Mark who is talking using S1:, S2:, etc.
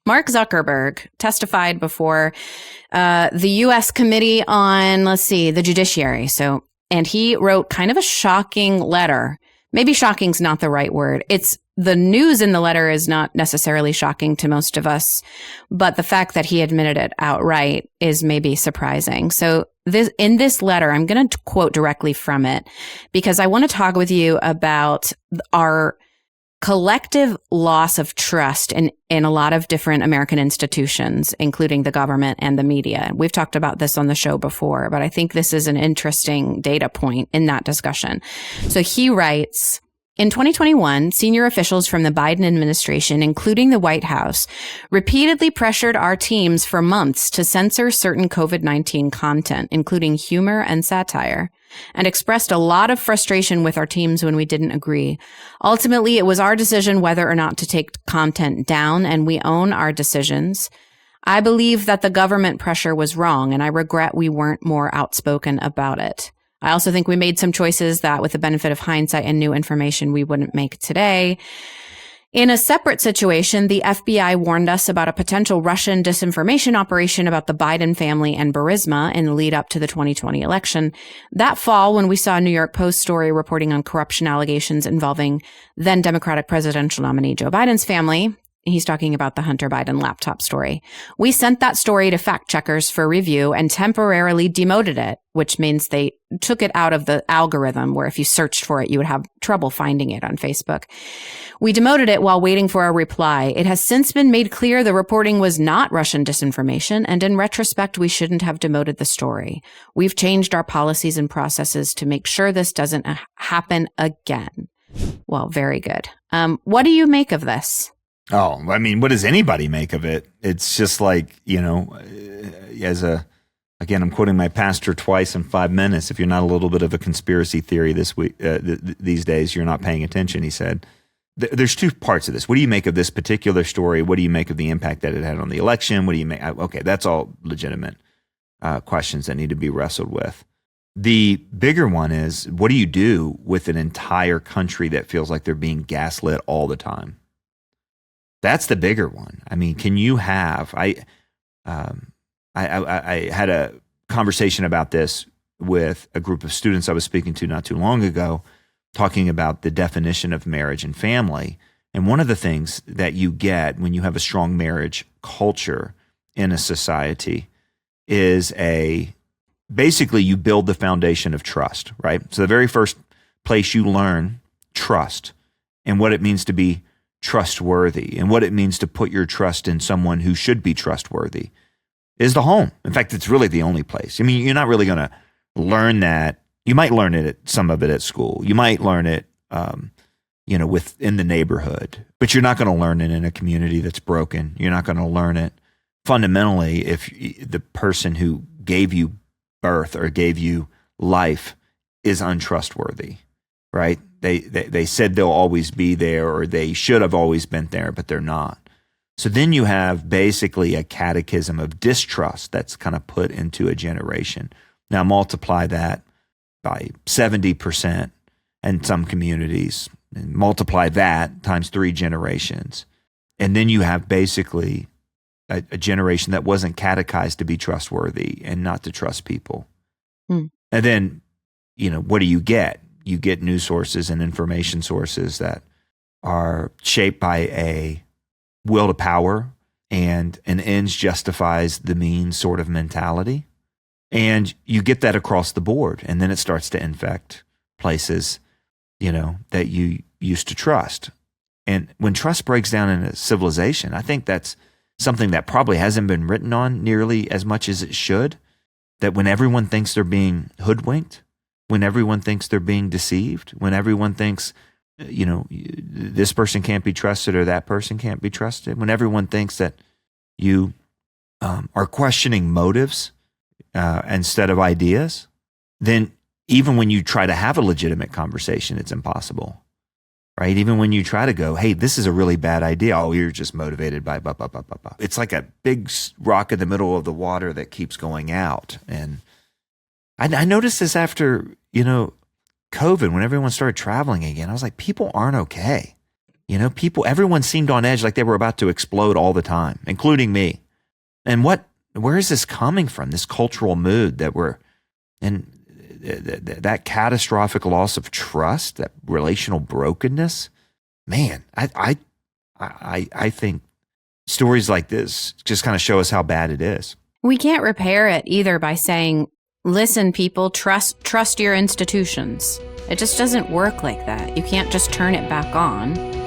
S1: Mark Zuckerberg testified before the U.S. Committee on, the Judiciary. And he wrote kind of a shocking letter. Maybe shocking's not the right word. The news in the letter is not necessarily shocking to most of us, but the fact that he admitted it outright is maybe surprising. So in this letter, I'm going to quote directly from it because I want to talk with you about our collective loss of trust in a lot of different American institutions, including the government and the media. We've talked about this on the show before, but I think this is an interesting data point in that discussion. So he writes, in 2021, senior officials from the Biden administration, including the White House, repeatedly pressured our teams for months to censor certain COVID-19 content, including humor and satire, and expressed a lot of frustration with our teams when we didn't agree. Ultimately, it was our decision whether or not to take content down, and we own our decisions. I believe that the government pressure was wrong, and I regret we weren't more outspoken about it. I also think we made some choices that, with the benefit of hindsight and new information, we wouldn't make today. In a separate situation, the FBI warned us about a potential Russian disinformation operation about the Biden family and Burisma in the lead up to the 2020 election. That fall, when we saw a New York Post story reporting on corruption allegations involving then Democratic presidential nominee Joe Biden's family, he's talking about the Hunter Biden laptop story. We sent that story to fact checkers for review and temporarily demoted it, which means they took it out of the algorithm where if you searched for it, you would have trouble finding it on Facebook. We demoted it while waiting for a reply. It has since been made clear the reporting was not Russian disinformation, and in retrospect, we shouldn't have demoted the story. We've changed our policies and processes to make sure this doesn't happen again. Well, very good. What do you make of this?
S2: Oh, I mean, what does anybody make of it? It's just like, again, I'm quoting my pastor twice in 5 minutes. If you're not a little bit of a conspiracy theory this week, these days, you're not paying attention, he said. There's two parts of this. What do you make of this particular story? What do you make of the impact that it had on the election? What do you make? Okay, that's all legitimate questions that need to be wrestled with. The bigger one is, what do you do with an entire country that feels like they're being gaslit all the time? That's the bigger one. I mean, can you have? I had a conversation about this with a group of students I was speaking to not too long ago, talking about the definition of marriage and family. And one of the things that you get when you have a strong marriage culture in a society is basically you build the foundation of trust, right? So the very first place you learn trust and what it means to be trustworthy and what it means to put your trust in someone who should be trustworthy is the home. In fact, it's really the only place. I mean, you're not really going to learn that. You might learn some of it at school. You might learn it, within the neighborhood, but you're not going to learn it in a community that's broken. You're not going to learn it fundamentally if the person who gave you birth or gave you life is untrustworthy, right? They said they'll always be there, or they should have always been there, but they're not. So then you have basically a catechism of distrust that's kind of put into a generation. Now multiply that by 70% in some communities, and multiply that times 3 generations. And then you have basically a generation that wasn't catechized to be trustworthy and not to trust people. And then, what do you get? You get news sources and information sources that are shaped by a will to power and an ends justifies the means sort of mentality. And you get that across the board. And then it starts to infect places, that you used to trust. And when trust breaks down in a civilization, I think that's something that probably hasn't been written on nearly as much as it should, that when everyone thinks they're being hoodwinked, when everyone thinks they're being deceived, when everyone thinks, this person can't be trusted or that person can't be trusted, when everyone thinks that you are questioning motives instead of ideas, then even when you try to have a legitimate conversation, it's impossible, right? Even when you try to go, hey, this is a really bad idea. Oh, you're just motivated by blah, blah, blah, blah, blah. It's like a big rock in the middle of the water that keeps going out. And I noticed this after, COVID, when everyone started traveling again. I was like, people aren't okay. Everyone seemed on edge, like they were about to explode all the time, including me. And where is this coming from? This cultural mood that we're in, that catastrophic loss of trust, that relational brokenness. Man, I think stories like this just kind of show us how bad it is.
S1: We can't repair it either by saying, listen, people, trust your institutions. It just doesn't work like that. You can't just turn it back on.